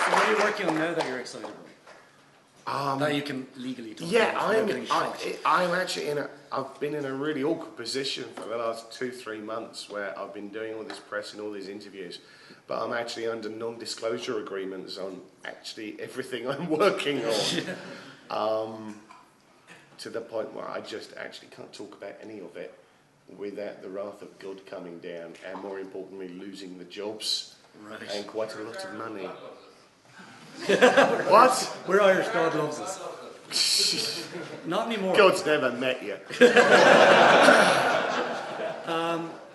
So what are you working on now that you're excited about? That you can legally talk about? I'm actually I've been in a really awkward position for the last 2-3 months where I've been doing all this press and all these interviews, but I'm actually under non-disclosure agreements on actually everything I'm working on. To the point where I just actually can't talk about any of it without the wrath of God coming down, and more importantly, losing the jobs and quite a lot of money. What? We're Irish, God loves us. Not anymore. God's never met you.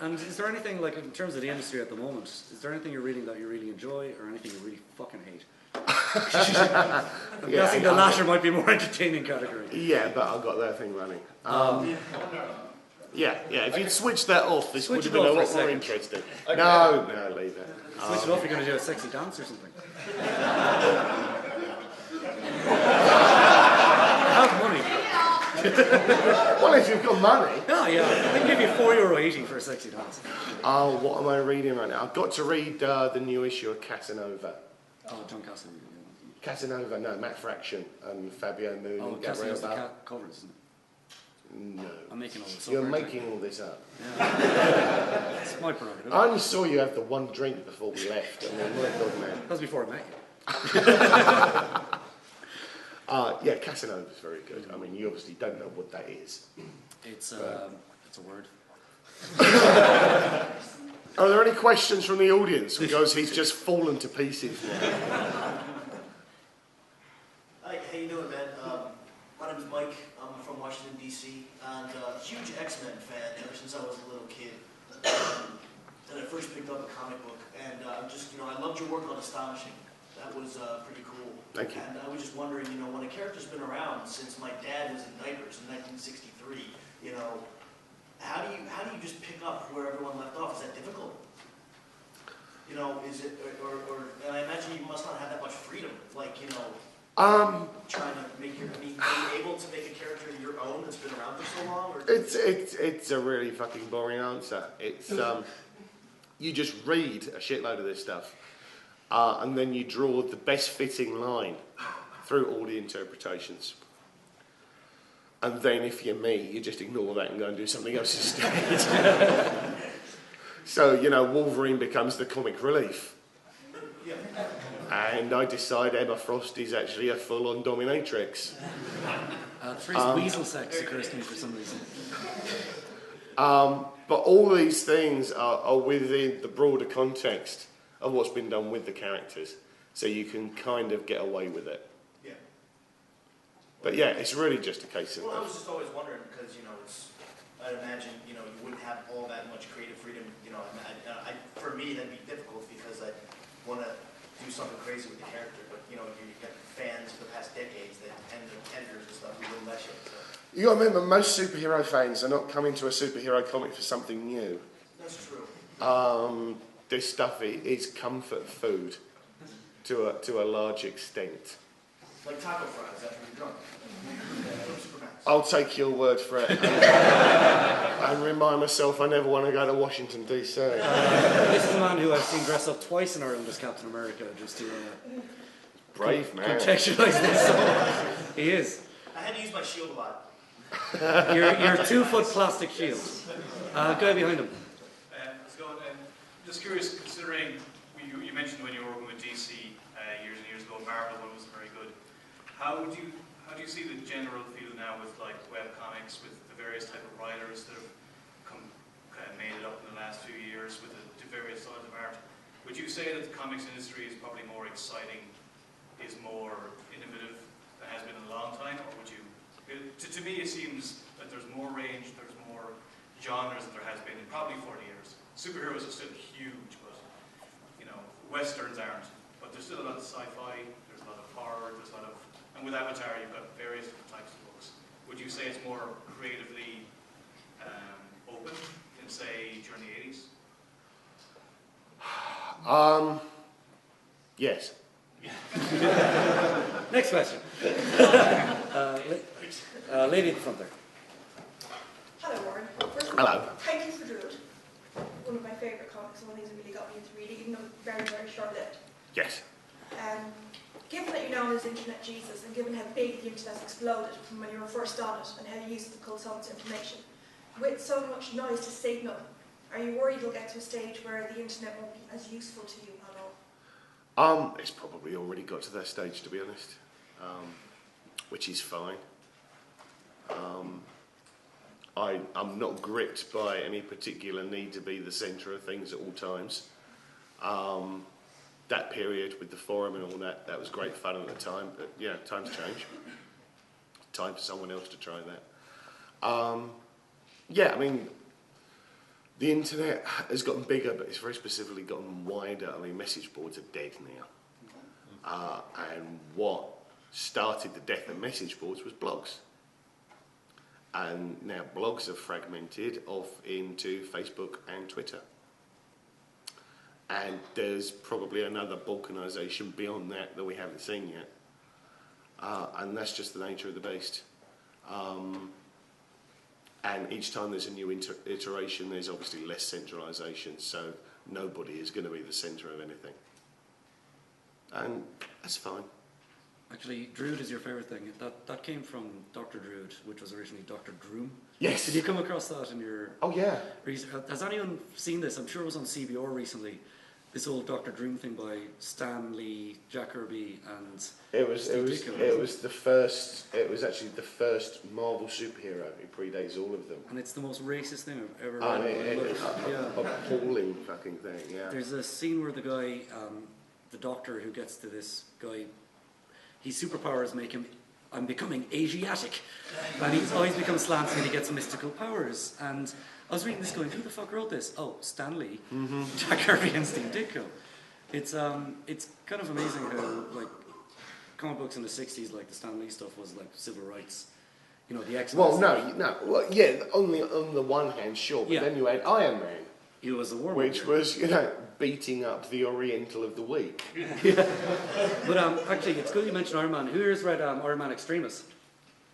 And is there anything, like, in terms of the industry at the moment, is there anything you're reading that you really enjoy, or anything you really fucking hate? I'm guessing the latter might be more entertaining category. Yeah, but I've got that thing running. Yeah, if you'd switch that off, this would have been a lot more interesting. No, leave it. Switch it off, you're going to do a sexy dance or something. Have money. Well, if you've got money. Oh, yeah. I can give you €4.80 for a sexy dance. Oh, what am I reading right now? I've got to read the new issue of Casanova. Oh, John Casanova. Casanova, no, Matt Fraction and Fabio Moon and Gabriel the cat cover, isn't it? No. I'm making all this up. You're making all this up. Yeah. It's my prerogative. I only saw you have the one drink before we left. I mean, my God, man. That was before I met you. Yeah, Casanova's very good. I mean, you obviously don't know what that is. It's a word. Are there any questions from the audience? Because he's just fallen to pieces now. Hi, how you doing, man? My name's Mike. I'm from Washington, D.C. and a huge X-Men fan ever since I was a little kid. And I first picked up a comic book, and I loved your work on Astonishing. That was pretty cool. Thank you. And I was just wondering, when a character's been around since my dad was in diapers in 1963, how do you just pick up where everyone left off? Is that difficult? Is it, or and I imagine you must not have that much freedom, like, trying to make are you able to make a character your own that's been around for so long? Or? It's a really fucking boring answer. It's you just read a shitload of this stuff, and then you draw the best fitting line through all the interpretations. And then if you're me, you just ignore that and go and do something else instead. So, Wolverine becomes the comic relief. Yeah. And I decide Emma Frost is actually a full-on dominatrix. The phrase weasel sex occurs to me for some reason. But all these things are within the broader context of what's been done with the characters. So you can kind of get away with it. Yeah. But yeah, it's really just a case of... Well, I was just always wondering, because, I'd imagine, you wouldn't have all that much creative freedom. For me, that'd be difficult because I'd want to do something crazy with the character, but you get fans for the past decades that editors and stuff who wouldn't let you. So. You got to remember, most superhero fans are not coming to a superhero comic for something new. That's true. This stuff is comfort food to a large extent. Like taco fries after you're drunk. I'll take your word for it and remind myself I never want to go to Washington, D.C. This is a man who I've seen dress up twice in Ireland as Captain America, just to brave man. Contextualise this so much. He is. I had to use my shield a lot. Your 2-foot plastic shield. Guy behind him. Just curious, considering you mentioned when you were working with DC years and years ago, Marvel one was very good. How do you see the general field now with like web comics, with the various type of writers that have made it up in the last few years with the various styles of art? Would you say that the comics industry is probably more exciting, is more innovative than has been in a long time, or would you? To me, it seems that there's more range, there's more genres than there has been in probably 40 years. Superheroes are still huge, but westerns aren't. But there's still a lot of sci-fi, there's a lot of horror, there's a lot of, and with Avatar you've got various different types of books. Would you say it's more creatively open than say during the 80s? Yes. Next question. Lady at the front there. Hello, Warren. First of Hello. all, thank you for doing it. One of my favourite comics, and one of the things that really got me into reading, even though it's very, very short-lived. Yes. Given that you're known as Internet Jesus, and given how big the Internet exploded from when you were first on it, and how you used the comicsoc information, with so much noise to signal, are you worried you'll get to a stage where the Internet won't be as useful to you at all? It's probably already got to that stage, to be honest, which is fine. I'm not gripped by any particular need to be the centre of things at all times. That period with the forum and all that, that was great fun at the time, but yeah, times change. Time for someone else to try that. Yeah, I mean, the internet has gotten bigger, but it's very specifically gotten wider. I mean, message boards are dead now. And what started the death of message boards was blogs. And now blogs are fragmented off into Facebook and Twitter. And there's probably another balkanisation beyond that that we haven't seen yet. And that's just the nature of the beast. And each time there's a new iteration, there's obviously less centralisation, so nobody is going to be the centre of anything. And that's fine. Actually, Drood is your favourite thing. That came from Dr. Drood, which was originally Dr. Droom. Yes. Did you come across that in your... Oh, yeah. Has anyone seen this? I'm sure it was on CBR recently. This old Dr. Droom thing by Stan Lee, Jack Kirby, and It was actually the first Marvel superhero. It predates all of them. And it's the most racist thing I've ever And read. it's appalling fucking thing, yeah. There's a scene where the guy, the doctor who gets to this guy, his superpowers make him, I'm becoming Asiatic. And his eyes become slanted and he gets mystical powers. And I was reading this going, who the fuck wrote this? Oh, Stan Lee, Jack Kirby and Steve Ditko. It's kind of amazing how, like, comic books in the 60s, like the Stan Lee stuff was like civil rights. You know, the X-Men. Well, well, yeah, on the one hand, sure, but then you had Iron Man. He was a war Which was, beating up the Oriental of the week. Yeah. But actually, it's good you mentioned Iron Man. Who here has read Iron Man Extremis?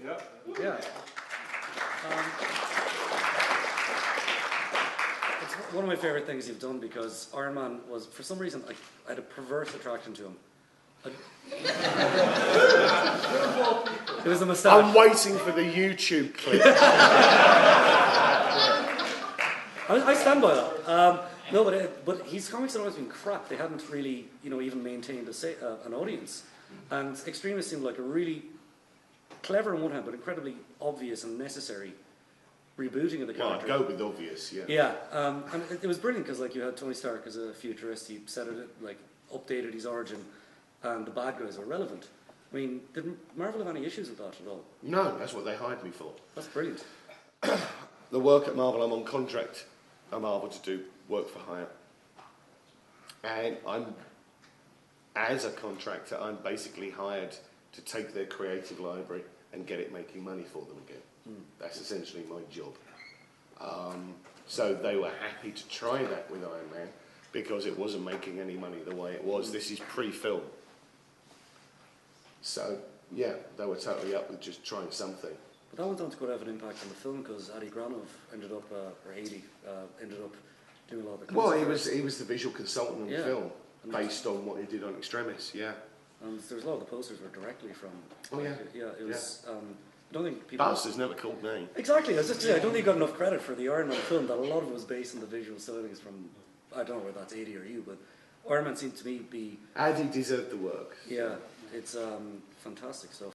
Yeah. Yeah. It's one of my favourite things you've done because Iron Man was, for some reason, I had a perverse attraction to him. It was the moustache. I'm waiting for the YouTube clip. I stand by that. No, but his comics had always been crap. They hadn't really, even maintained an audience. And Extremis seemed like a really clever on one hand, but incredibly obvious and necessary rebooting of the character. Well, I'd go with obvious, yeah. Yeah, and it was brilliant because you had Tony Stark as a futurist. He set it, updated his origin, and the bad guys were relevant. I mean, did Marvel have any issues with that at all? No, that's what they hired me for. That's brilliant. The work at Marvel, I'm on contract at Marvel to do work for hire. And as a contractor, I'm basically hired to take their creative library and get it making money for them again. That's essentially my job. So they were happy to try that with Iron Man because it wasn't making any money the way it was. This is pre-film. So, yeah, they were totally up with just trying something. But that went on to quite have an impact on the film because Adi Granov ended up, or Haley, ended up doing a lot of the Well, concept he was the visual consultant on the film, based on what he did on Extremis, yeah. And there's a lot of the posters were directly from... Oh, yeah. Yeah, it was... I don't think people... Bastard's never called me. Exactly, I was just saying, I don't think he got enough credit for the Iron Man film, that a lot of it was based on the visual stylings from... I don't know whether that's Adi or you, but Iron Man seemed to me be... Adi deserved the work. Yeah, it's fantastic stuff.